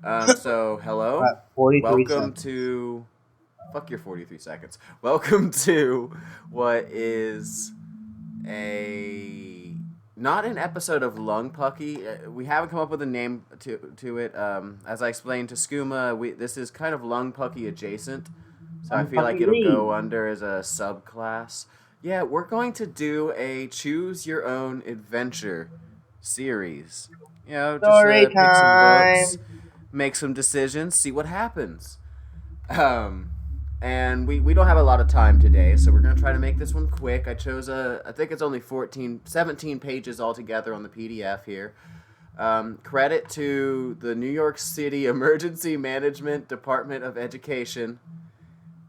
Hello. 43 Welcome seconds. to. Fuck your 43 seconds. Welcome to what is a. Not an episode of Lung Pucky. We haven't come up with a name to it. As I explained to Skooma, this is kind of Lung Pucky adjacent. So I I'm feel like fucking it'll Lee. go under as a subclass. Yeah, we're going to do a choose your own adventure series. Just Story pick some books, time. make some decisions, see what happens. Um, and we don't have a lot of time today, so we're going to try to make this one quick. I think it's only 17 pages altogether on the PDF here. Credit to the New York City Emergency Management Department of Education.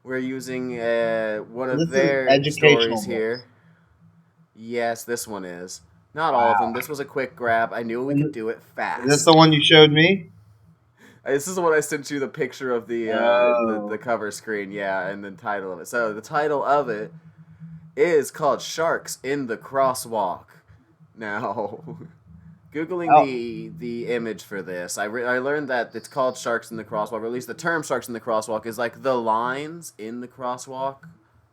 We're using one of This is their educational stories books. here. Yes, this one is. Not all of them. Wow. This was a quick grab. I knew we And could do it is this the fast. one you showed me? This is the one I sent you the picture of the Oh. cover screen, yeah, and the title of it. So the title of it is called "Sharks in the Crosswalk." Now, googling Oh. the image for this, I learned that it's called "Sharks in the Crosswalk," or at least the term "Sharks in the Crosswalk" is like the lines in the crosswalk,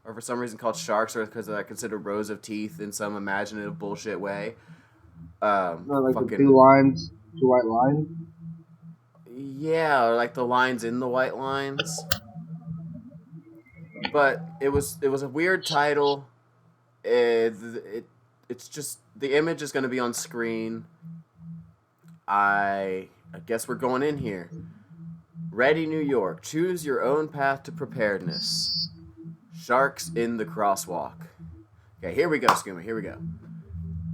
or for some reason called sharks, or because they're considered rows of teeth in some imaginative bullshit way. Like the two Fucking lines, two white lines. yeah, or like the lines in the white lines. But it was a weird title. It's just the image is going to be on screen. I guess we're going in here. Ready, New York. Choose your own path to preparedness. Sharks in the crosswalk. Okay, here we go, Skooma. Here we go.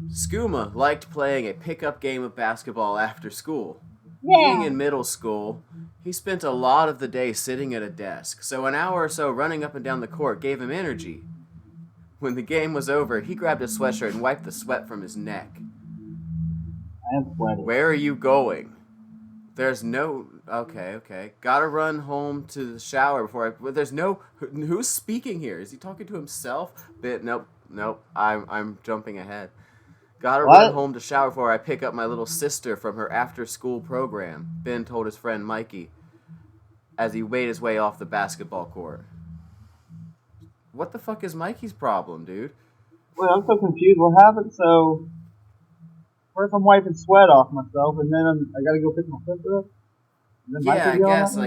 Skooma liked playing a pickup game of basketball after school. Being in middle school, he spent a lot of the day sitting at a desk, so an hour or so running up and down the court gave him energy. When the game was over, he grabbed a sweatshirt and wiped the sweat from his neck. I am sweating. Where are you going? There's no. Okay. Gotta run home to the shower before I. But there's no. Who's speaking here? Is he talking to himself? Nope. I'm jumping ahead. Gotta run What? home to shower before I pick up my little sister from her after-school program, Ben told his friend Mikey as he made his way off the basketball court. What the fuck is Mikey's problem, dude? Wait, I'm so confused. What happened? So first I'm wiping sweat off myself, and then I gotta go pick my sister up. And then Yeah, Mikey's I yelling at guess me.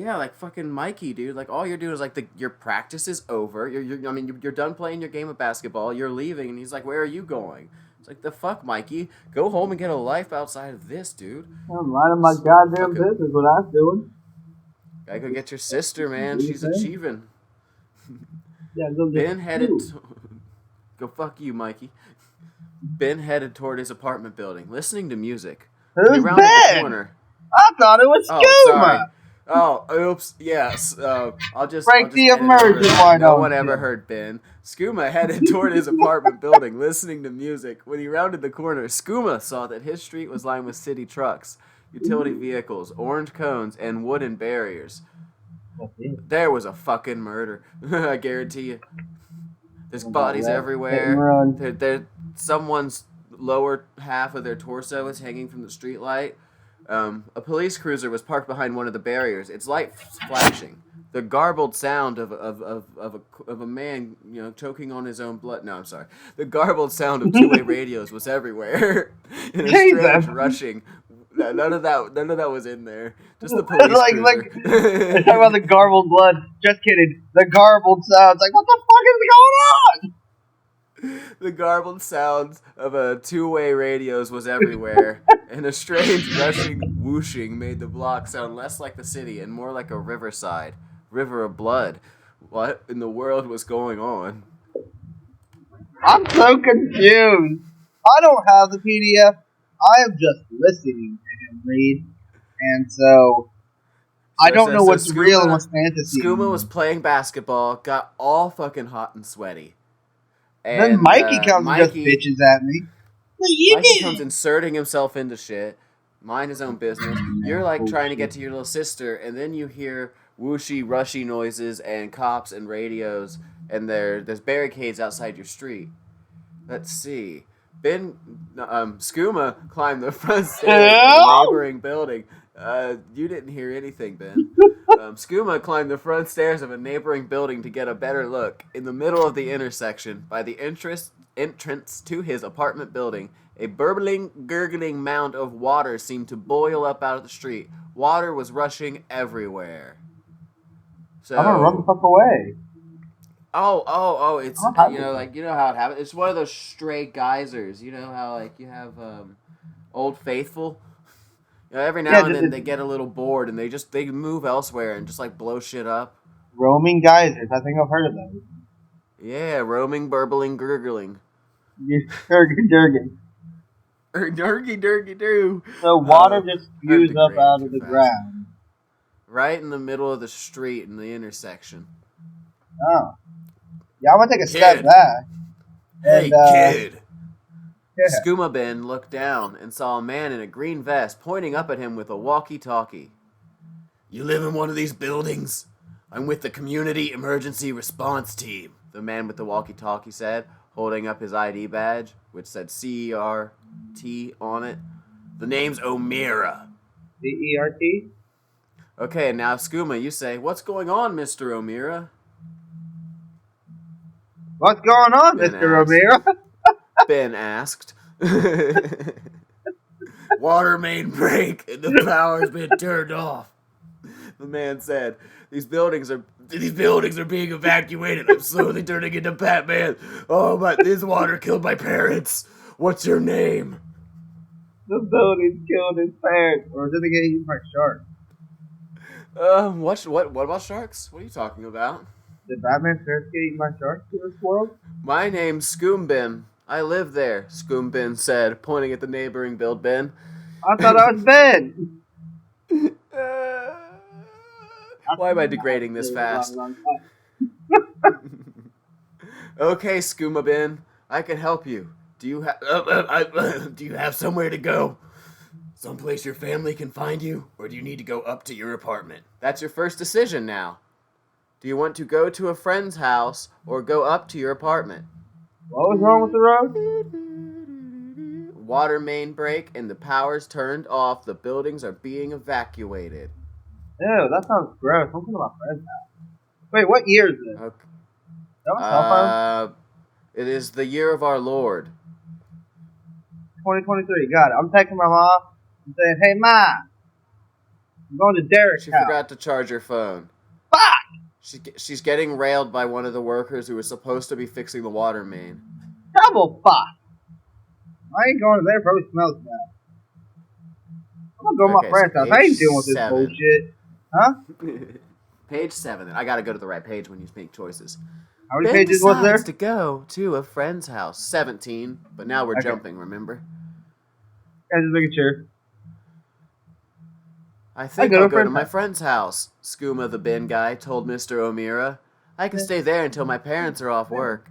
like fucking Mikey, dude. Like all you're doing is like your practice is over. You're done playing your game of basketball. You're leaving, and he's like, "Where are you going?" It's like the fuck, Mikey. Go home and get a life outside of this, dude. I'm minding my goddamn Fucking business. What I'm doing. gotta go get your sister, man. Do you She's think? achieving. Yeah, go get Ben headed. food. To, go fuck you, Mikey. Ben headed toward his apartment building, listening to music. When he Who's rounded the Ben? corner. I thought it was Oh, sorry. Skooma. Oh, oops. Yes. I'll Break just the edit over immersion, that. why No don't one ever you? heard Ben. Skooma headed toward his apartment building, listening to music. When he rounded the corner, Skooma saw that his street was lined with city trucks, utility vehicles, orange cones, and wooden barriers. That's it. There was a fucking murder. I guarantee you. There's What about bodies Hit and everywhere. run. Someone's lower half of their torso is hanging from the streetlight. A police cruiser was parked behind one of the barriers, its light flashing. The garbled sound of a man, choking on his own blood. No, I'm sorry. The garbled sound of two-way radios was everywhere, in a Jesus. strange rushing. None of that was in there. Just the police like, they're talking about the cruiser. garbled blood. Just kidding. The garbled sounds. Like, what the fuck is going on? The garbled sounds of a two-way radios was everywhere, and a strange rushing whooshing made the block sound less like the city and more like a riverside. River of blood. What in the world was going on? I'm so confused. I don't have the PDF. I am just listening to him read. And so, I don't know what's real and what's fantasy Skooma was anymore. playing basketball, got all fucking hot and sweaty. Then And Mikey comes and just Mikey bitches at me. What you Mikey comes did? inserting himself into shit, mind his own business. You're like trying to get Bullshit. to your little sister, and then you hear whooshy, rushy noises and cops and radios, and there's barricades outside your street. Let's see. Skooma climbed the front stairs of a Help! neighboring building. You didn't hear anything, Ben. Skooma climbed the front stairs of a neighboring building to get a better look. In the middle of the intersection, by the entrance to his apartment building, a burbling, gurgling mound of water seemed to boil up out of the street. Water was rushing everywhere. So, I'm gonna run the fuck away. Oh! It's you know how it happens. It's one of those stray geysers. You know how like you have Old Faithful. You know, every now and then they get a little bored and they move elsewhere and just like blow shit up. Roaming geysers. I think I've heard of those. Yeah, roaming, burbling, gurgling. Durgan. Durgy. So water just spews up out of the ground. Right in the middle of the street in the intersection. Oh. Yeah, I'm gonna take a step back. Hey, kid. Yeah. Skooma Ben looked down and saw a man in a green vest pointing up at him with a walkie-talkie. You live in one of these buildings? I'm with the Community Emergency Response Team, the man with the walkie-talkie said, holding up his ID badge, which said CERT on it. The name's O'Meara. CERT? Okay, now Skooma, you say, what's going on, Mr. O'Meara? What's going on, Mr. O'Meara? Ben asked. Water main break and the power's been turned off. The man said, These buildings are being evacuated. I'm slowly turning into Batman. Oh, but this water killed my parents. What's your name? The building killed his parents. Or did they get eaten by sharks? What about sharks? What are you talking about? Did Batman's parents get eaten by sharks in this world? My name's Skoombin. I live there, Skoombin said, pointing at the neighboring building. I thought I was Ben. Why am I degrading this fast? Okay, Skooma Bin, I can help you. Do you have somewhere to go? Someplace your family can find you, or do you need to go up to your apartment? That's your first decision now. Do you want to go to a friend's house or go up to your apartment? What was wrong with the road? Water main break and the power's turned off. The buildings are being evacuated. Ew, that sounds gross. I'm going to my friend's house. Wait, what year is this? Okay. It is the year of our Lord. 2023. Got it. I'm texting my mom. I'm saying, hey, Ma. I'm going to Derek's house. She forgot to charge her phone. Fuck! She's getting railed by one of the workers who was supposed to be fixing the water main. Double fuck! I ain't going to there. Probably smells bad. I'm going to go to my friend's house. I ain't dealing with this bullshit. Huh? Page 7. I gotta go to the right page when you make choices. How many pages was there? To go to a friend's house. 17. But now we're jumping, remember? Yeah, just making sure. I think I'll go to my friend's house, Skooma the bin guy told Mr. O'Meara. I can stay there until my parents are off work.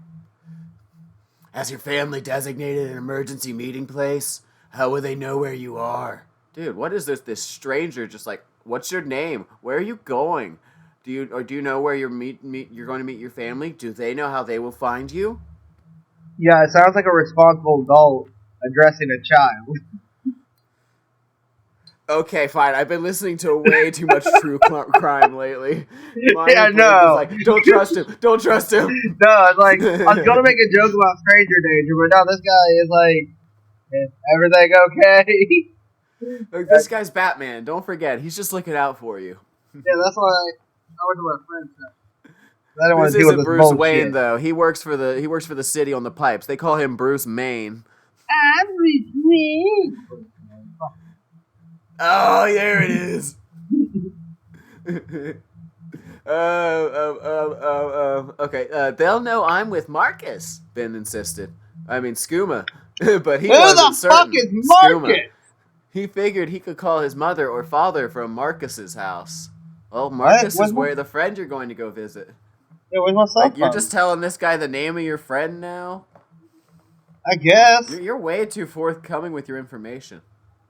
Has your family designated an emergency meeting place? How will they know where you are? Dude, what is this stranger just like, what's your name? Where are you going? Do you know where you're going to meet your family? Do they know how they will find you? Yeah, it sounds like a responsible adult addressing a child. Okay, fine. I've been listening to way too much true crime lately. Yeah, no. Like, don't trust him. Don't trust him. No, it's like, I was going to make a joke about stranger danger, but now this guy is like, is everything okay? Look, this guy's Batman. Don't forget. He's just looking out for you. Yeah, that's why I went to my friend's house. I don't want to This deal with isn't this Bruce bullshit. Wayne, though. He works for the city on the pipes. They call him Bruce Maine. I'm Bruce Wayne. Oh, there it is. Okay. They'll know I'm with Marcus. Ben insisted. I mean Skooma, but he wasn't certain. Who the fuck is Marcus? Skooma. He figured he could call his mother or father from Marcus's house. Well, Marcus is where the friend you're going to go visit. Yeah, where's my cell phone? You're just telling this guy the name of your friend now? I guess. You're way too forthcoming with your information.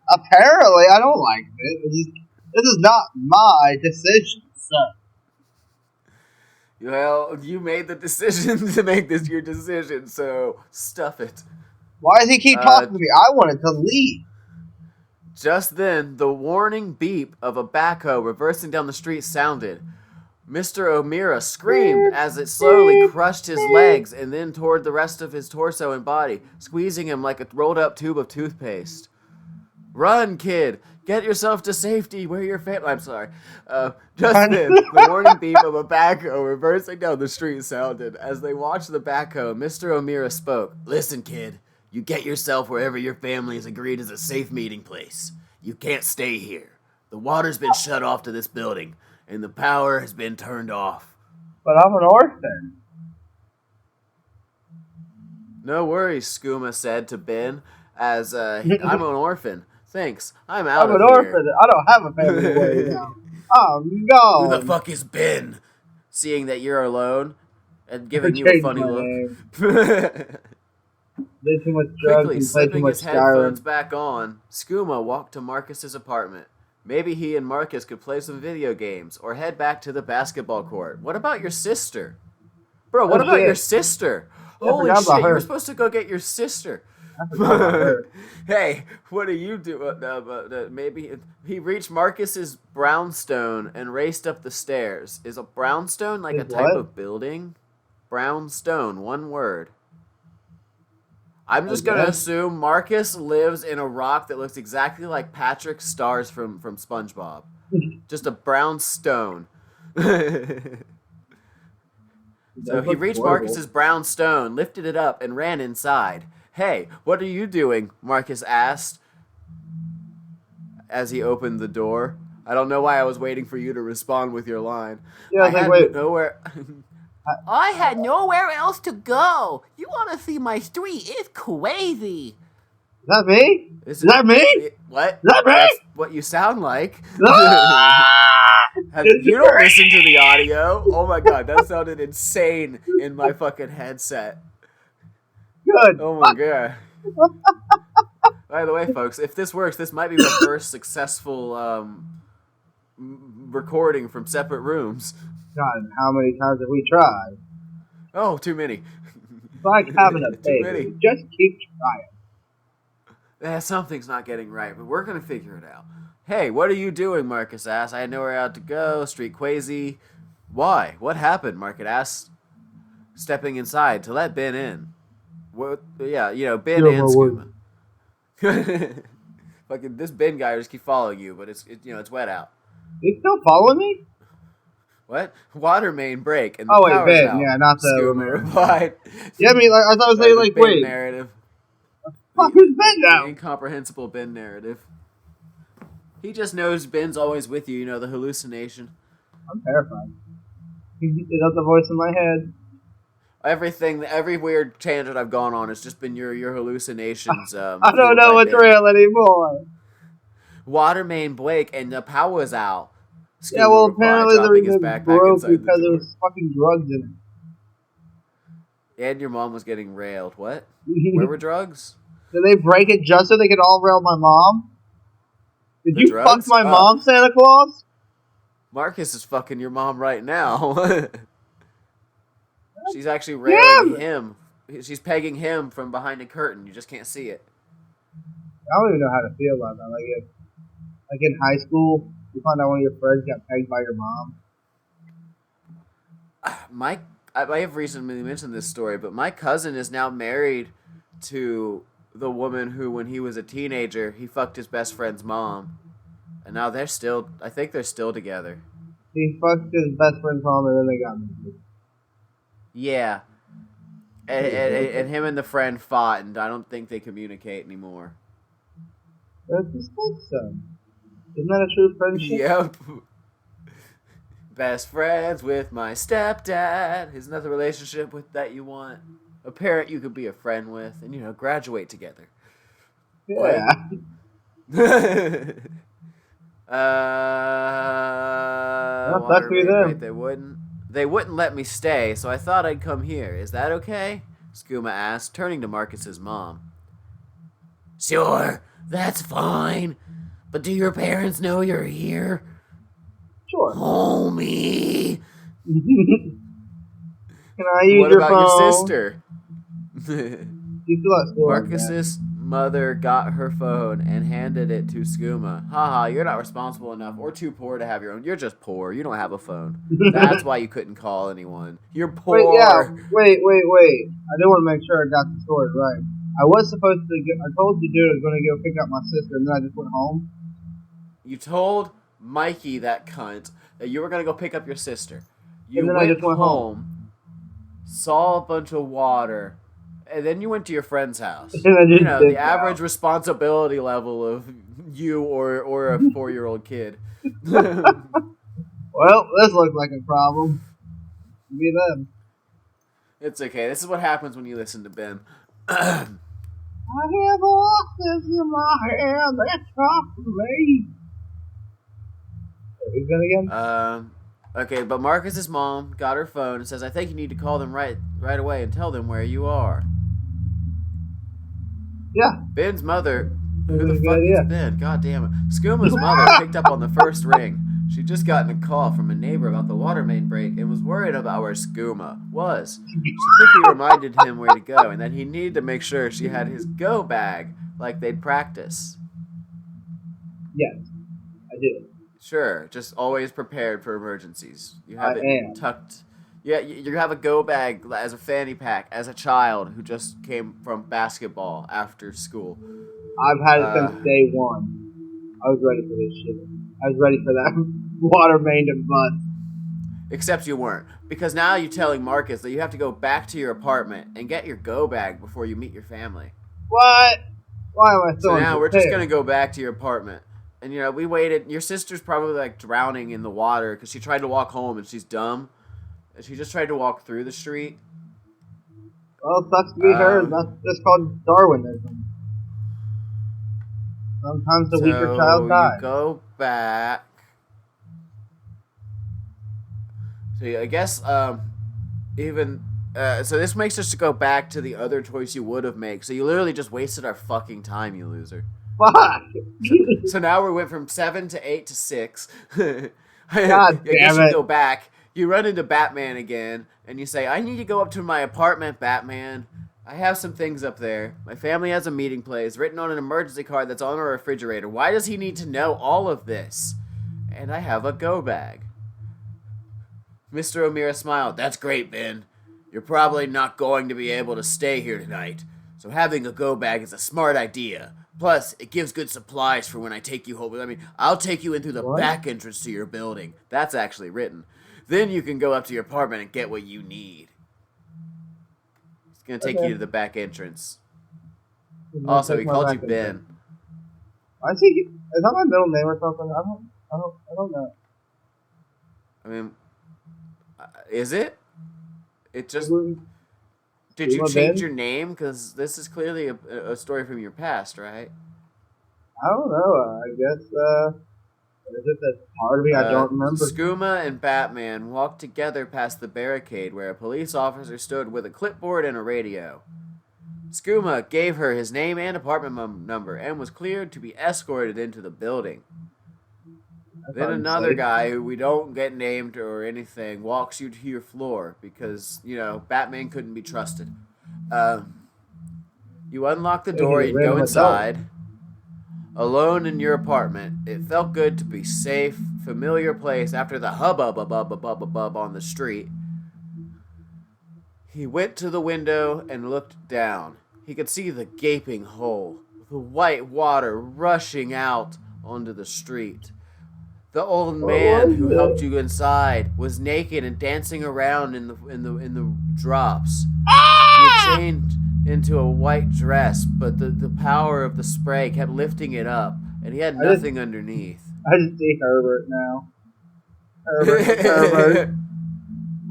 Apparently, I don't like it. This is not my decision, sir. Well, you made the decision to make this your decision, so stuff it. Why does he keep talking to me? I wanted to leave. Just then, the warning beep of a backhoe reversing down the street sounded. Mr. O'Meara screamed as it slowly crushed his legs and then toward the rest of his torso and body, squeezing him like a rolled-up tube of toothpaste. Run, kid! Get yourself to safety where your family... I'm sorry. Just then, the warning beep of a backhoe reversing down the street sounded. As they watched the backhoe, Mr. O'Meara spoke. Listen, kid. You get yourself wherever your family has agreed is a safe meeting place. You can't stay here. The water's been shut off to this building, and the power has been turned off. But I'm an orphan. No worries, Skooma said to Ben, as I'm an orphan. Thanks, I'm out of here. I'm an orphan. I don't have a family right now. I'm gone. Who the fuck is Ben? Seeing that you're alone and giving you a funny look. Did too much drugs Quickly and played too slipping much his headphones Skyrim. back on, Skooma walked to Marcus's apartment. Maybe he and Marcus could play some video games or head back to the basketball court. What about your sister? Bro, what about your sister? Holy shit, you were supposed to go get your sister. Hey, what are you doing? Maybe he reached Marcus's brownstone and raced up the stairs. Is a brownstone like a type of building? Brownstone, one word. I'm just going to assume Marcus lives in a rock that looks exactly like Patrick Stars from SpongeBob. Just a brown stone. So he reached Marcus's brown stone, lifted it up, and ran inside. Hey, what are you doing? Marcus asked as he opened the door. I don't know why I was waiting for you to respond with your line. Yeah, I had wait. Nowhere... I had nowhere else to go. You want to see my street? It's crazy. Is that me? Is that me? What? Is that me? That's what you sound like. You don't listen to the audio. Oh my god, that sounded insane in my fucking headset. Good. Oh my god. By the way, folks, if this works, this might be my first successful recording from separate rooms. God, how many times have we tried? Oh, too many. It's like having a baby. Just keep trying. Something's not getting right, but we're going to figure it out. Hey, what are you doing? Marcus asked. I had nowhere out to go. Street quasi. Why? What happened? Marcus asked, stepping inside to let Ben in. What? Yeah, Ben and Skooma. Fucking this Ben guy just keep following you, but it's wet out. He's still following me? What? Water main break and the power's Ben, out. Yeah, not the Skooma replied. Yeah, I mean, I thought I was saying like, Ben wait, narrative. Fuck is Ben now? The incomprehensible Ben narrative. He just knows Ben's always with you. The hallucination. I'm terrified. Is that the voice in my head? Every weird tangent I've gone on has just been your hallucinations. I don't know what's real anymore. Water main break and the power's out. Skooma yeah, well, apparently the reason it broke because there was fucking drugs in it. And your mom was getting railed. What? Where were drugs? Did they break it just so they could all rail my mom? Did you fuck my mom, Santa Claus? Marcus is fucking your mom right now. She's actually railing him. She's pegging him from behind a curtain. You just can't see it. I don't even know how to feel about that. Like in high school, you find out one of your friends got pegged by your mom. I have recently mentioned this story, but my cousin is now married to the woman who, when he was a teenager, he fucked his best friend's mom. And now I think they're still together. He fucked his best friend's mom and then they got married. Yeah. And him and the friend fought, and I don't think they communicate anymore. That's his stepson. Isn't that a true friendship? Yep. Best friends with my stepdad. Isn't that the relationship that you want? A parent you could be a friend with and, graduate together. Yeah. Water main break, they wouldn't let me stay, so I thought I'd come here. Is that okay? Skooma asked, turning to Marcus's mom. Sure, that's fine. But do your parents know you're here? Sure. Homie. Can I use your phone? What about your sister? You still at school. mother got her phone and handed it to Skooma. Haha, you're not responsible enough or too poor to have your own. You're just poor. You don't have a phone. That's why you couldn't call anyone. You're poor. Wait. I do want to make sure I got the story right. I was supposed to I told the dude I was going to go pick up my sister, and then I just went home. You told Mikey, that cunt, that you were going to go pick up your sister. You and then went I just went home, saw a bunch of water, and then you went to your friend's house. You know, the average responsibility level of you or a 4-year-old kid. Well, this looks like a problem. Be them. It's okay. This is what happens when you listen to Ben. I have voices in my head that talk to me. Who's that again? Okay, but Marcus's mom got her phone and says, I think you need to call them right away and tell them where you are. Yeah. Ben's mother, who the fuck is Ben? God damn it. Skooma's mother picked up on the first ring. She'd just gotten a call from a neighbor about the water main break and was worried about where Skooma was. She quickly reminded him where to go and that he needed to make sure she had his go bag like they'd practice. Yes, I did. Sure, just always prepared for emergencies. You have it tucked. Yeah, you have a go bag as a fanny pack as a child who just came from basketball after school. I've had it since day one. I was ready for this shit. I was ready for that water main to bust. Except you weren't. Because now you're telling Marcus that you have to go back to your apartment and get your go bag before you meet your family. What? Why am I so now we're just going to go back to your apartment. And, you know, we waited. Your sister's probably, like, drowning in the water because she tried to walk home and she's dumb. And she just tried to walk through the street. Well, it sucks to be her. That's just called Darwinism. Sometimes the weaker child dies. You go back. So I guess so this makes us go back to the other choice you would have made. So you literally just wasted our fucking time, you loser. Fuck. So now we went from 7 to 8 to 6. God damn it. You go back. You run into Batman again, and you say, I need to go up to my apartment, Batman. I have some things up there. My family has a meeting place written on an emergency card that's on our refrigerator. Why does he need to know all of this? And I have a go bag. Mr. O'Meara smiled. That's great, Ben. You're probably not going to be able to stay here tonight, so having a go bag is a smart idea. Plus, it gives good supplies for when I take you home. I mean, I'll take you in through the back entrance to your building. That's actually written. Then you can go up to your apartment and get what you need. It's going to take you to the back entrance. Also, he called you Ben. I think is that my middle name or something? I don't know. I mean, is it? It just... Did you change your name? Because this is clearly a story from your past, right? I don't know. I guess, is it that part of me I don't remember? Skooma and Batman walked together past the barricade where a police officer stood with a clipboard and a radio. Skooma gave her his name and apartment number and was cleared to be escorted into the building. Then another guy who we don't get named or anything walks you to your floor because, you know, Batman couldn't be trusted. You unlock the door and go inside. Alone in your apartment, it felt good to be safe, familiar place after the hubbub on the street. He went to the window and looked down. He could see the gaping hole, the white water rushing out onto the street. The old man who helped you inside was naked and dancing around in the drops. He had changed into a white dress, but the power of the spray kept lifting it up, and he had nothing underneath. I just see Herbert now. Herbert.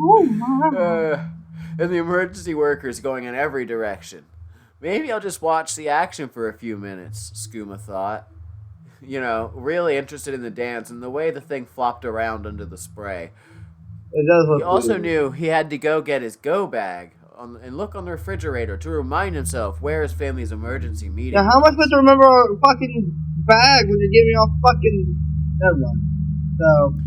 Oh my! And the emergency workers going in every direction. Maybe I'll just watch the action for a few minutes, Skooma thought. You know, really interested in the dance and the way the thing flopped around under the spray. It does look He also knew he had to go get his go bag and look on the refrigerator to remind himself where his family's emergency meeting was. How am I supposed to remember a fucking bag when you're giving me all fucking... Never mind.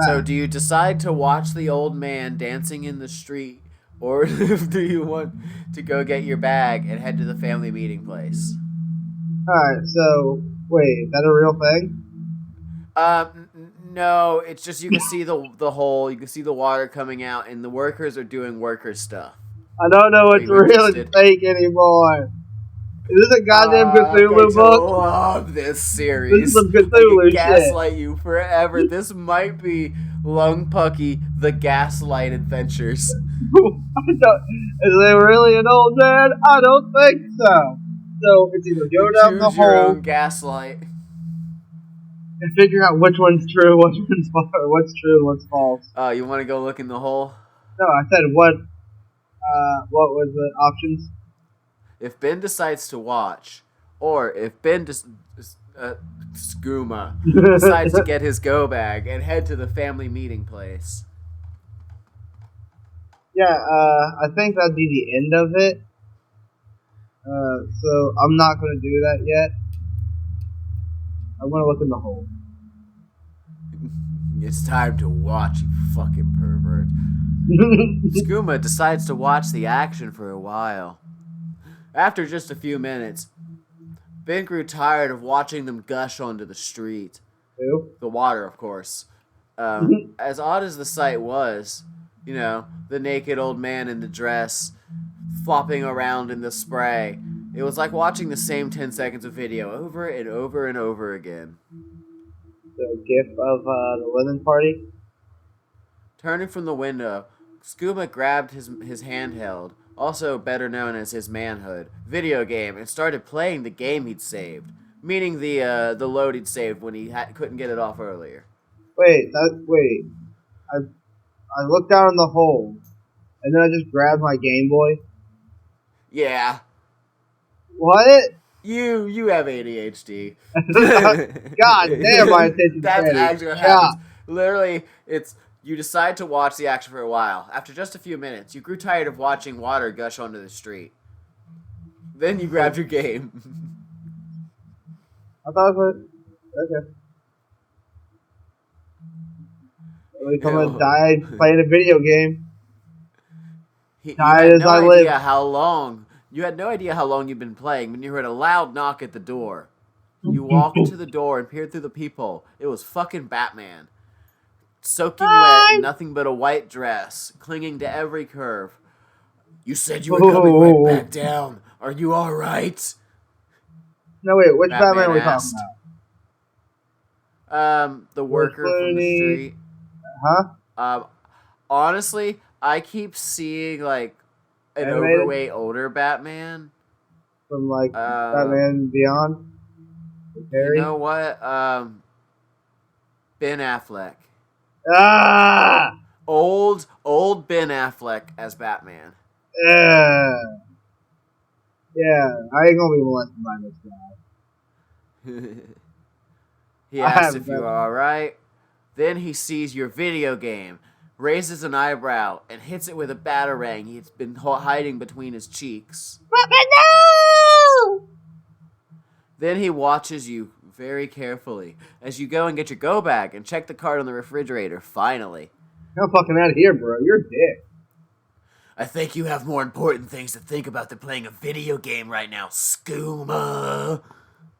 So do you decide to watch the old man dancing in the street, or do you want to go get your bag and head to the family meeting place? Alright, so, wait, is that a real thing? No, it's just you can see the hole, you can see the water coming out, and the workers are doing worker stuff. I don't know Are what's you real and interested? fake anymore. Is this a goddamn I'm going Cthulhu to book? love this This is series. some I could Cthulhu shit. gaslight you forever. This might be Lung Pucky, the Gaslight Adventures. Is it really an old man? I don't think so. So it's either go You down the choose your hole own gaslight. and figure out which one's true, what's true, and what's false. You want to go look in the hole? No, I said what? What was the options? If Ben decides to watch, or if Ben Skooma decides to get his go bag and head to the family meeting place. Yeah, I think that'd be the end of it. So I'm not gonna do that yet. I'm gonna look in the hole. It's time to watch, you fucking pervert. Skooma decides to watch the action for a while. After just a few minutes, Ben grew tired of watching them gush onto the street. Who? The water, of course. As odd as the sight was, the naked old man in the dress flopping around in the spray, it was like watching the same 10 seconds of video over and over and over again. The gif of the women party. Turning from the window, Skooma grabbed his handheld, also better known as his manhood, video game, and started playing the game he'd saved. Meaning the load he'd saved when he couldn't get it off earlier. Wait. I looked down in the hole, and then I just grabbed my Game Boy. Yeah. What? You have ADHD. God damn, my attention That's span. actually what happens. Literally, it's you decide to watch the action for a while. After just a few minutes, you grew tired of watching water gush onto the street. Then you grabbed your game. I thought it was okay. At least I'm gonna die playing a video game. You had no idea how long. You had no idea how long you'd been playing when you heard a loud knock at the door. You walked to the door and peered through the peephole. It was fucking Batman. Soaking wet in nothing but a white dress, clinging to every curve. You said you were coming right back down. Are you alright? No, wait, which Batman are we talking about? The worker from the street. Huh? Honestly, I keep seeing, like, an overweight older Batman. From, like, Batman Beyond? You know what? Ben Affleck. Ah! Old Ben Affleck as Batman. Yeah, I ain't gonna be molested by this guy. He asks if you're alright. Then he sees your video game, raises an eyebrow, and hits it with a batarang he's been hiding between his cheeks. Batman, no! Then he watches you very carefully as you go and get your go bag and check the card on the refrigerator, finally. I'm fucking out of here, bro. You're a dick. I think you have more important things to think about than playing a video game right now, Skooma.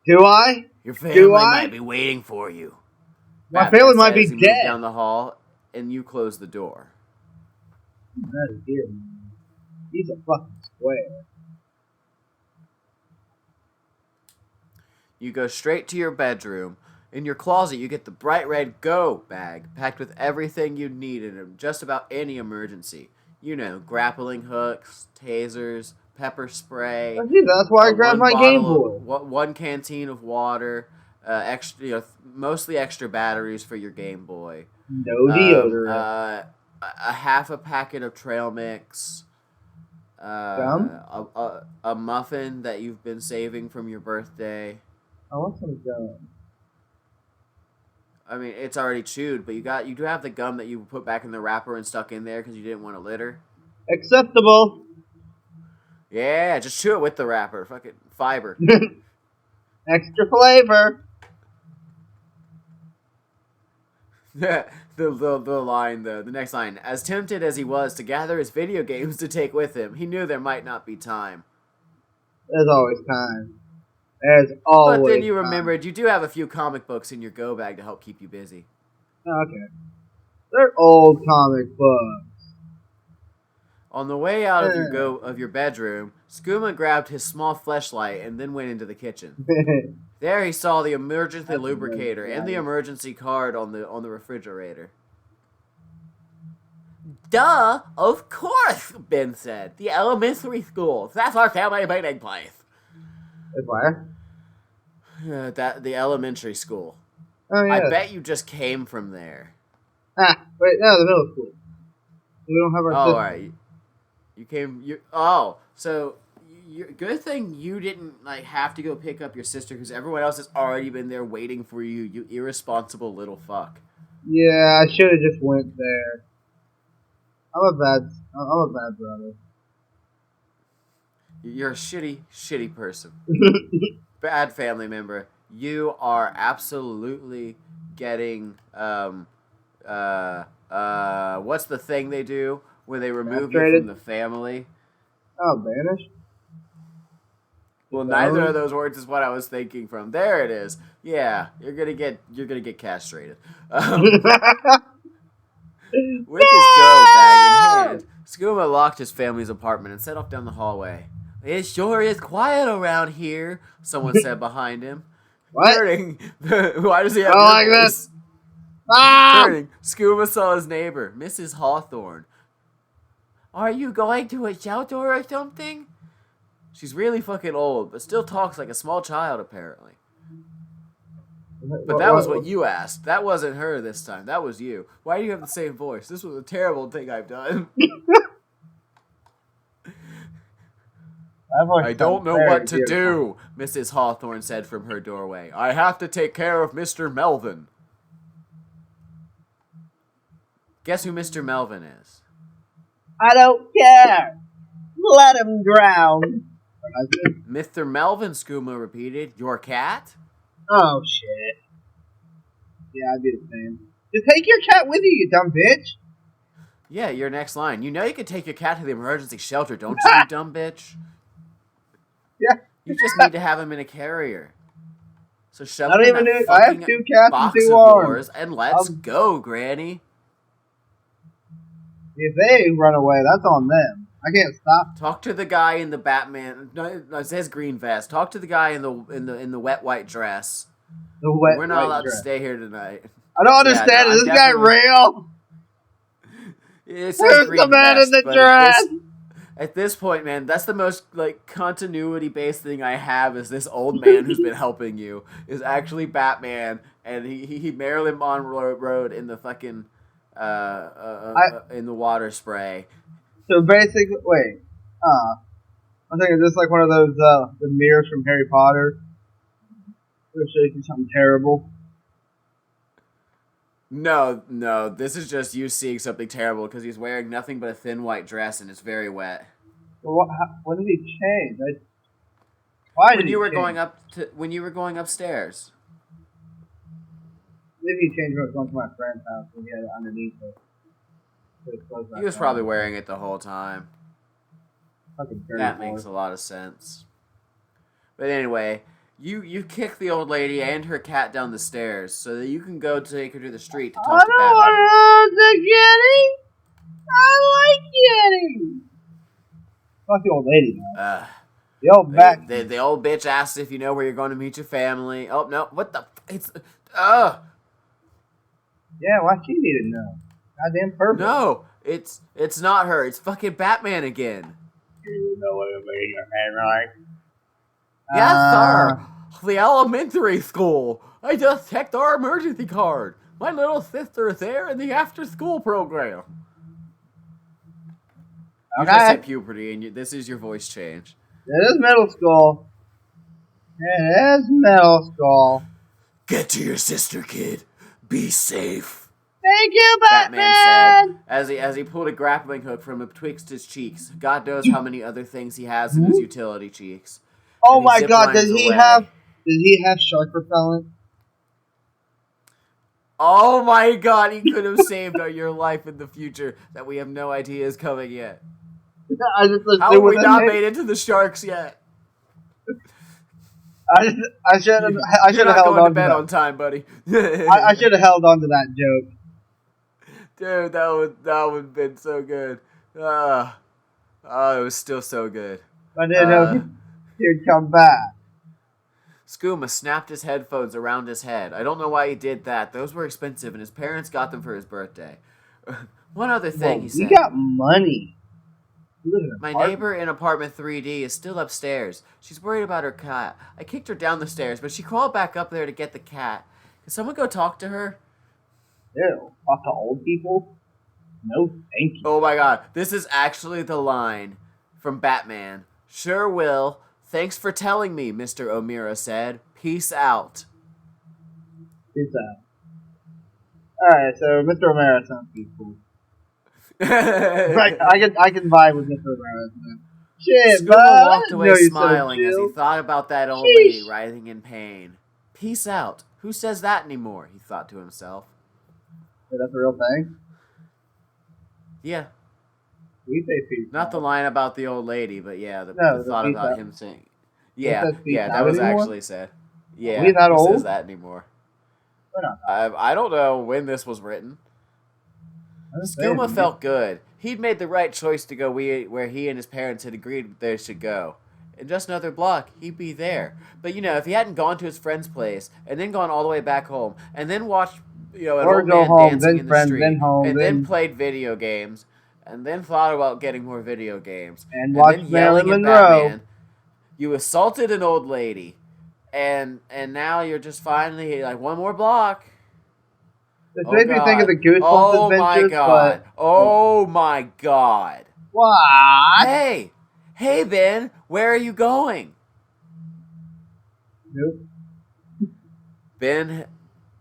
Do I? Your family might be waiting for you. My family might be dead. Down the hall, and you close the door. I'm out of here, man. He's a fucking square. You go straight to your bedroom. In your closet, you get the bright red go bag packed with everything you need in just about any emergency. Grappling hooks, tasers, pepper spray. That's why I grabbed my Game Boy. One canteen of water, mostly extra batteries for your Game Boy. No deodorant. A half a packet of trail mix. Gum? A muffin that you've been saving from your birthday. I want some gum. I mean, it's already chewed, but you do have the gum that you put back in the wrapper and stuck in there because you didn't want to litter. Acceptable. Yeah, just chew it with the wrapper. Fucking fiber. Extra flavor. the next line. As tempted as he was to gather his video games to take with him, he knew there might not be time. There's always time. There's But always. then you remembered you do have a few comic books in your go bag to help keep you busy. Okay. They're old comic books. On the way out of your bedroom, Skooma grabbed his small fleshlight and then went into the kitchen. There he saw the emergency lubricator and the emergency card on the refrigerator. Duh, of course, Ben said. The elementary school. That's our family meeting place. Where? The elementary school. Oh, yeah. I bet you just came from there. Wait, no, the middle school. We don't have our Oh, system. right. So good thing you didn't have to go pick up your sister because everyone else has already been there waiting for you. You irresponsible little fuck. Yeah, I should have just went there. I'm a bad brother. You're a shitty person. Bad family member. You are absolutely getting what's the thing they do when they remove you from the family? Oh, banished? Well, neither of those words is what I was thinking from. There it is. Yeah, you're gonna get castrated. With his go bag in hand, Skooma locked his family's apartment and set off down the hallway. It sure is quiet around here, someone said behind him. What? Why does he have like this? Turning, Skooma saw his neighbor, Mrs. Hawthorne. Are you going to a shelter or something? She's really fucking old, but still talks like a small child, apparently. But that was what you asked. That wasn't her this time. That was you. Why do you have the same voice? This was a terrible thing I've done. I don't know what to do, Mrs. Hawthorne said from her doorway. I have to take care of Mr. Melvin. Guess who Mr. Melvin is? I don't care. Let him drown. Mr. Melvin, Skooma repeated. Your cat? Oh, shit. Yeah, I'd be the same. Just take your cat with you, you dumb bitch. Yeah, your next line. You know you can take your cat to the emergency shelter, don't you, you dumb bitch? Yeah. You just need to have him in a carrier. So shove him in that I have 2 cats and 2 arms. And let's go, Granny. If they run away, that's on them. I can't stop. Talk to the guy in the Batman. No, it says green vest. Talk to the guy in the wet white dress. The wet. We're not allowed to stay here tonight. I don't understand. Is this guy real? Where's the man in the dress? At this point, man, that's the most continuity-based thing I have. Is this old man who's been helping you is actually Batman, and he Marilyn Monroe in the fucking in the water spray. So basically, wait. I'm thinking this like one of those the mirrors from Harry Potter. It'll show you something terrible. No, this is just you seeing something terrible because he's wearing nothing but a thin white dress and it's very wet. Well, when did he change? When you were going upstairs. Maybe he changed when I was going to my friend's house and he had it underneath it. He was probably wearing it the whole time. That makes a lot of sense. But anyway, you kick the old lady and her cat down the stairs so that you can go take her to the street to talk to Batman. I don't want to Getty. I like Getty. Fuck the old lady, man. The old back. The old bitch asks if you know where you're going to meet your family. Oh no! What the? It's Yeah, why she need to know? Goddamn perfect. No, it's not her. It's fucking Batman again. You know what I'm making your head right? Yes, sir. The elementary school. I just checked our emergency card. My little sister is there in the after-school program. You just hit puberty, and this is your voice change. It is middle school. It is middle school. Get to your sister, kid. Be safe. Thank you, Batman said, as he pulled a grappling hook from betwixt his cheeks. God knows how many other things he has in his utility cheeks. Oh my God! Does he have shark repellent? Oh my God! He could have saved your life in the future that we have no idea is coming yet. How have we not made it to the sharks yet? I should have You're not held going to on to bed that. on time, buddy. I should have held on to that joke. Dude, that would have been so good. Oh, it was still so good. I didn't know he'd come back. Skooma snapped his headphones around his head. I don't know why he did that. Those were expensive, and his parents got them for his birthday. One other thing, he said. We got money. My neighbor in apartment 3D is still upstairs. She's worried about her cat. I kicked her down the stairs, but she crawled back up there to get the cat. Can someone go talk to her? Ew, talk to old people? No, thank you. Oh my god, this is actually the line from Batman. Sure will. Thanks for telling me, Mr. O'Meara said. Peace out. Peace out. Alright, so Mr. O'Meara sounds peaceful. I can vibe with Mr. O'Meara. Shit, Skooma walked away smiling as he thought about that old lady writhing in pain. Peace out. Who says that anymore? He thought to himself. Is that the real thing? Yeah. We say peace. Not the line about the old lady, but yeah, the thought about him saying. Yeah, that was actually said. Yeah, we that who old? Says that anymore? I don't know when this was written. Skooma felt good. He'd made the right choice to go where he and his parents had agreed they should go. In just another block, he'd be there. But, if he hadn't gone to his friend's place, and then gone all the way back home, and then watched, an old man dancing in the street, and then played video games, and then thought about getting more video games, and watched then Marilyn yelling Monroe. at Batman, you assaulted an old lady, and now you're just finally, one more block. This made me think of the Goosebumps adventures. Oh my god. What? Hey, Ben, where are you going? Nope. Ben,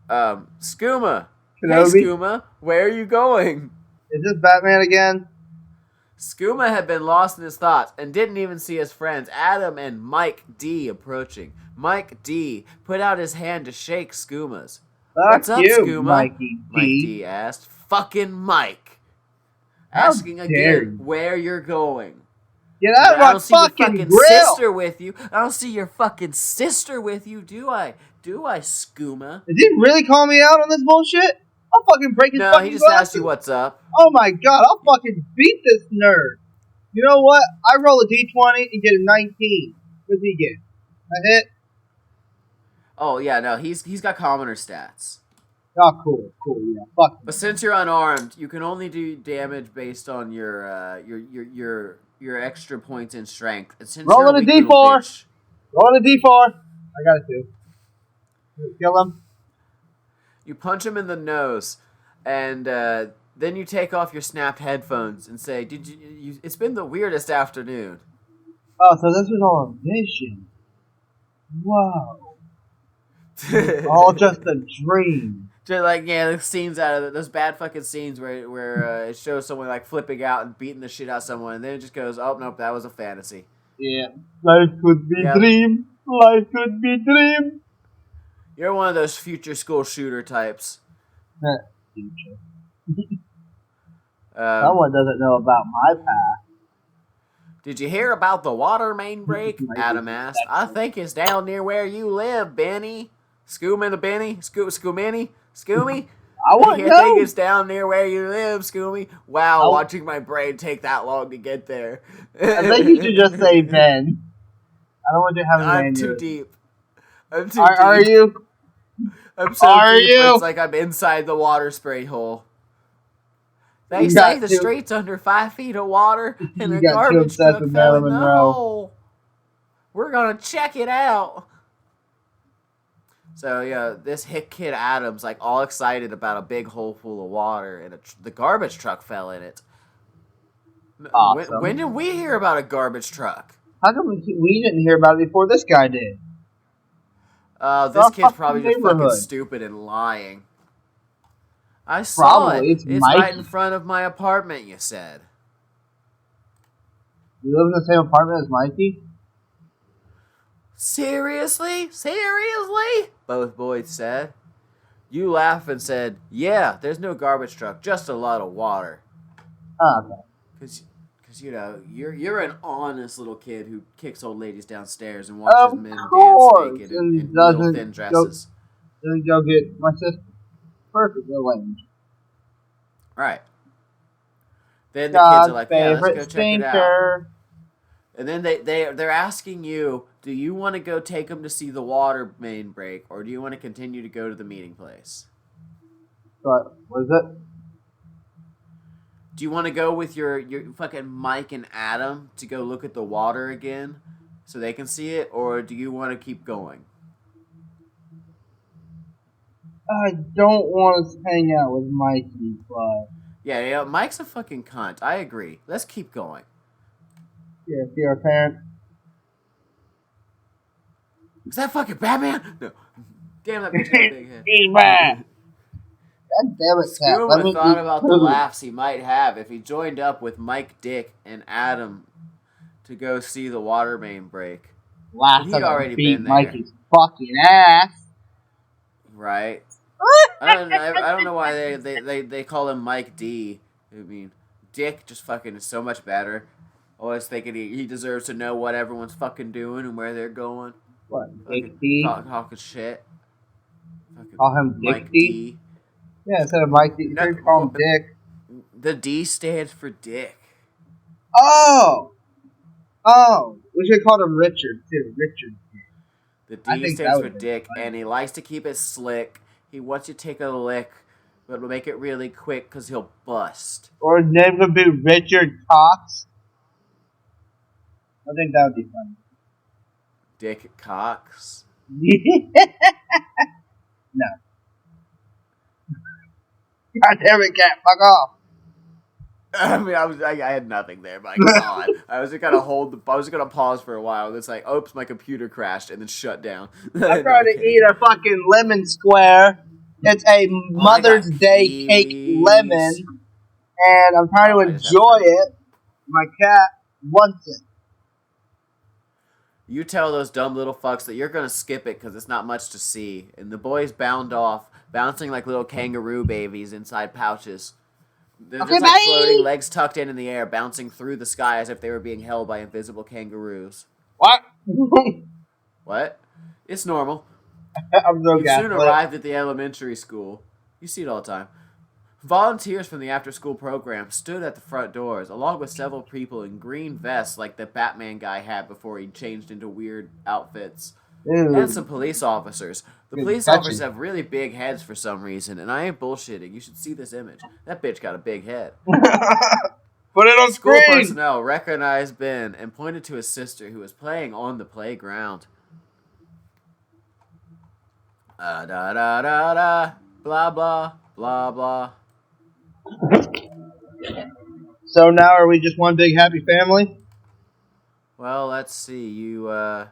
Skooma. Kenobi? Hey, Skooma, where are you going? Is this Batman again? Skooma had been lost in his thoughts and didn't even see his friends Adam and Mike D approaching. Mike D put out his hand to shake Skooma's. What's up, Skooma? Mikey D. Mike D asked. Fucking Mike. How Asking again where you're going. Get out of my fucking grill! Sister with you. I don't see your fucking sister with you, do I? Do I, Skooma? Did he really call me out on this bullshit? I'll fucking break his fucking glasses. No, he just asked you what's up. Oh my god, I'll fucking beat this nerd. You know what? I roll a d20 and get a 19. What does he get? A hit? Oh yeah, no, he's got commoner stats. Oh, cool, yeah, fuck. But since you're unarmed, you can only do damage based on your extra points in strength. And since rolling a d4. Rolling a d4. I got it too. Kill him. You punch him in the nose, and then you take off your snapped headphones and say, "Did you? It's been the weirdest afternoon." Oh, so this was all a vision. Whoa. All just a dream. Just the scenes out of it, those bad fucking scenes where it shows someone flipping out and beating the shit out of someone, and then it just goes, "Oh nope, that was a fantasy." Yeah, life could be dream. Life could be dream. You're one of those future school shooter types. Future. Someone doesn't know about my past. Did you hear about the water main break? Adam asked. I think it's down near where you live, Benny. Skooma the Benny? Skoomini? Scoomy? I think it's down near where you live, Scoomy. Wow, watching my brain take that long to get there. I think you should just say Ben. I don't want you to have a name. I'm too deep. Are you? I'm so deep, it's like I'm inside the water spray hole. They say the street's under 5 feet of water and the garbage truck fell in the hole. We're gonna check it out. So yeah, this hick kid Adam's all excited about a big hole full of water and the garbage truck fell in it. Awesome. When did we hear about a garbage truck? How come we didn't hear about it before this guy did? This kid's probably just fucking stupid and lying. I saw it. It's right in front of my apartment, you said. You live in the same apartment as Mikey? Seriously? Seriously? Both boys said. You laughed and said, yeah, there's no garbage truck, just a lot of water. Oh, okay. Because Because, you're an honest little kid who kicks old ladies downstairs and watches Of men dance course, naked and in little thin dresses. Doesn't go get my sister. Perfect arranged. Right. Then the kids are God's like, yeah, let's favorite go check it out. stinker. And then they're asking you, do you want to go take them to see the water main break, or do you want to continue to go to the meeting place? What is it? Do you want to go with your fucking Mike and Adam to go look at the water again so they can see it, or do you want to keep going? I don't want to hang out with Mikey, but... Yeah, Mike's a fucking cunt. I agree. Let's keep going. Yeah, see our parents. Is that fucking Batman? No. Damn, that bitch had a big head. God damn it, Cat. Let me Skooma thought eat about food. the laughs he might have if he joined up with Mike, Dick, and Adam to go see the water main break. Last He'd time I already beat been there. Mikey's fucking ass. Right. I don't know why they call him Mike D. I mean, Dick just fucking is so much better. Always thinking he deserves to know what everyone's fucking doing and where they're going. What, Fucking Dick D? talking shit. Fucking Call him Dick Mike D? Yeah, instead of Mike D, you could call him Dick. The D stands for Dick. Oh! We should call him Richard, too. Richard. The D stands for Dick, and he likes to keep it slick. He wants you to take a lick, but will make it really quick because he'll bust. Or his name would be Richard Cox. I think that would be funny. Dick Cox? No. God damn it, Cat. Fuck off. I mean, I had nothing there, but God, I was gonna pause for a while. And it's like, oops, my computer crashed and then shut down. I'm trying to eat a fucking lemon square. It's a Mother's Day cake lemon, and I'm trying to enjoy it. My cat wants it. You tell those dumb little fucks that you're gonna skip it because it's not much to see. And the boys bound off, bouncing like little kangaroo babies inside pouches. They're just like floating, legs tucked in the air, bouncing through the sky as if they were being held by invisible kangaroos. What? What? It's normal. I'm so You soon arrived at the elementary school. You see it all the time. Volunteers from the after-school program stood at the front doors, along with several people in green vests like the Batman guy had before he changed into weird outfits. And some police officers. The police officers have really big heads for some reason, and I ain't bullshitting. You should see this image. That bitch got a big head. Put it on School screen! personnel recognized Ben and pointed to his sister who was playing on the playground. Da da da da, blah blah, blah blah. So now are we just one big happy family? Well, let's see. You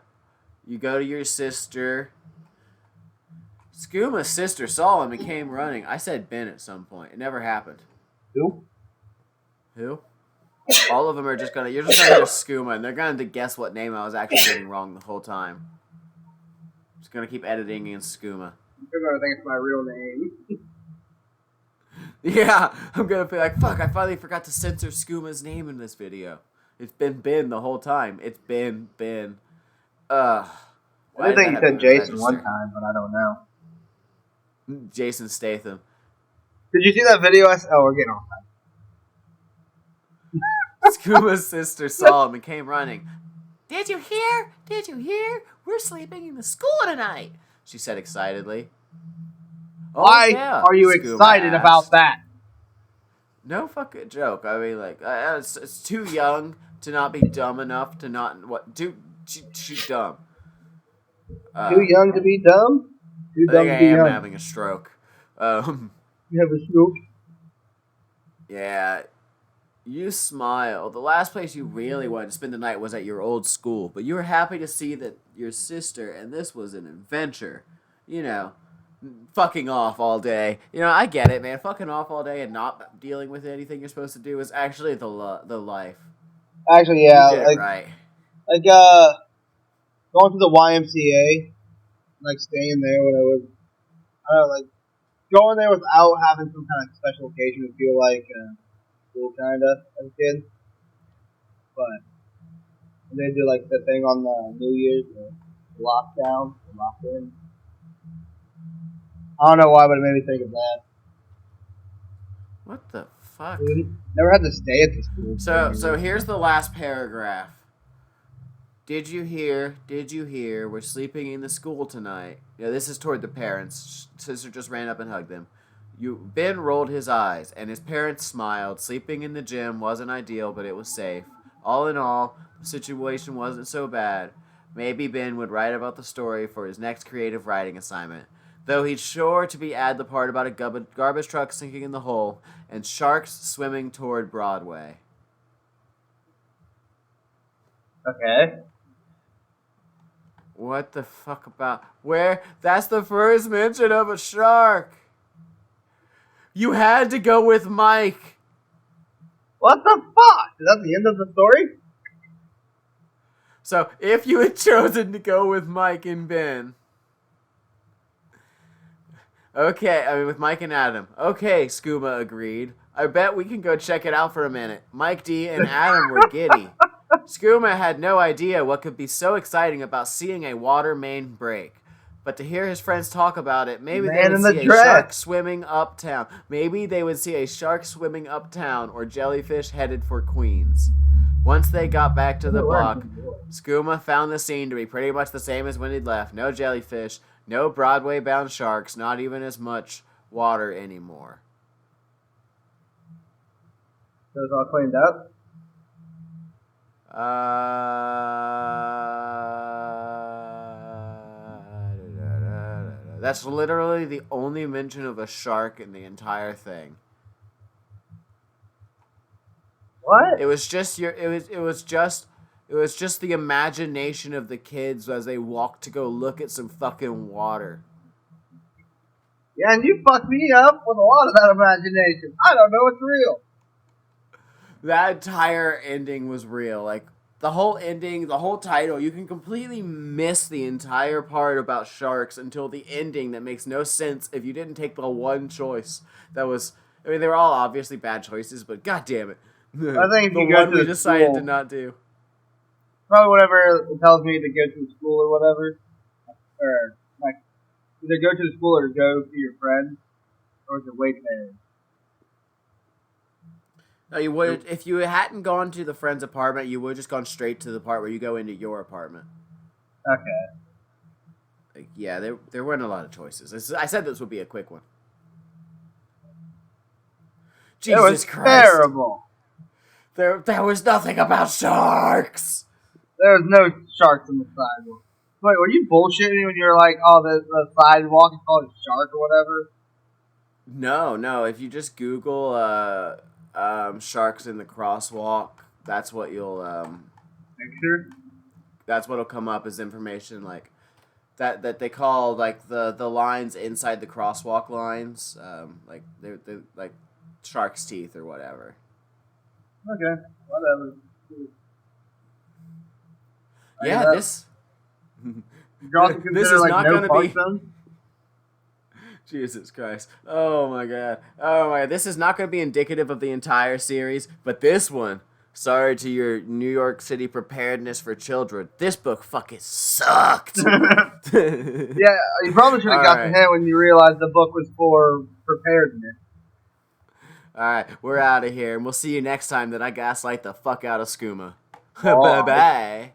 go to your sister. Skooma's sister saw him and came running. I said Ben at some point. It never happened. Who? All of them are just gonna. You're just gonna hear Skooma, and they're gonna guess what name I was actually getting wrong the whole time. Just gonna keep editing in Skooma. You're gonna think it's my real name. Yeah, I'm gonna be like, fuck, I finally forgot to censor Skooma's name in this video. It's been Ben the whole time. It's been Ben. I think you said Jason one time, but I don't know. Jason Statham. Did you see that video? Oh, we're getting off that. Skooma's sister saw him and came running. Did you hear? Did you hear? We're sleeping in the school tonight, she said excitedly. Why are you excited about that? No fucking joke. I mean, like, it's too young to not be dumb enough to not... She's dumb. Too young to be dumb? Too dumb to be young. I am having a stroke. You have a stroke? Yeah. You smile. The last place you really wanted to spend the night was at your old school, but you were happy to see that your sister, and this was an adventure. You know, fucking off all day. You know, I get it, man. Fucking off all day and not dealing with anything you're supposed to do is actually the life. Actually, yeah. You did it right. Like, going to the YMCA, like, staying there when I was, I don't know, like, going there without having some kind of special occasion would feel like, cool, kinda, as a kid. but they do like the thing on the New Year's, the lockdown, the lock-in. I don't know why, but it made me think of that. What the fuck? We never had to stay at the school. So here's the last paragraph. Did you hear? We're sleeping in the school tonight. Yeah, this is toward the parents. Sister just ran up and hugged them. Ben rolled his eyes, and his parents smiled. Sleeping in the gym wasn't ideal, but it was safe. All in all, the situation wasn't so bad. Maybe Ben would write about the story for his next creative writing assignment. Though he'd sure to add the part about a garbage truck sinking in the hole and sharks swimming toward Broadway. Okay. What the fuck about... Where? That's the first mention of a shark. You had to go with Mike. What the fuck? Is that the end of the story? So, if you had chosen to go with Mike and Ben... Okay, with Mike and Adam. Okay, Skooma agreed. I bet we can go check it out for a minute. Mike D and Adam were giddy. Skooma had no idea what could be so exciting about seeing a water main break. But to hear his friends talk about it, maybe they would see a shark swimming uptown. Maybe they would see a shark swimming uptown or jellyfish headed for Queens. Once they got back to the block, Skooma found the scene to be pretty much the same as when he'd left. No jellyfish, no Broadway-bound sharks, not even as much water anymore. So it's all cleaned up? That's literally the only mention of a shark in the entire thing. What? It was just the imagination of the kids as they walked to go look at some fucking water. Yeah, and you fucked me up with a lot of that imagination. I don't know it's real. That entire ending was real. Like, the whole ending, the whole title, you can completely miss the entire part about sharks until the ending that makes no sense if you didn't take the one choice that was... I mean, they were all obviously bad choices, but god damn it. I think if the you go one to we the decided school, to not do. probably whatever it tells me to go to school or whatever. Or, like, either go to the school or go to your friend. Or is it wait there? No, you would if you hadn't gone to the friend's apartment, you would have just gone straight to the part where you go into your apartment. Okay. Like, yeah, there weren't a lot of choices. I said this would be a quick one. Jesus it was Christ. Terrible. There was nothing about sharks. There was no sharks on the sidewalk. Wait, were you bullshitting me when you were like, oh, the sidewalk is called a shark or whatever? No. If you just Google sharks in the crosswalk, that's what you'll Picture? That's what'll come up as information like that they call like the lines inside the crosswalk lines, like they're like shark's teeth or whatever. Okay, whatever. Yeah, this this is like not going to be. Zone? Jesus Christ! Oh my God! This is not going to be indicative of the entire series, but this one. Sorry to your New York City preparedness for children. This book fucking sucked. Yeah, you probably should have got the hint when you realized the book was for preparedness. Alright, we're out of here, and we'll see you next time that I gaslight the fuck out of Skooma. Bye-bye.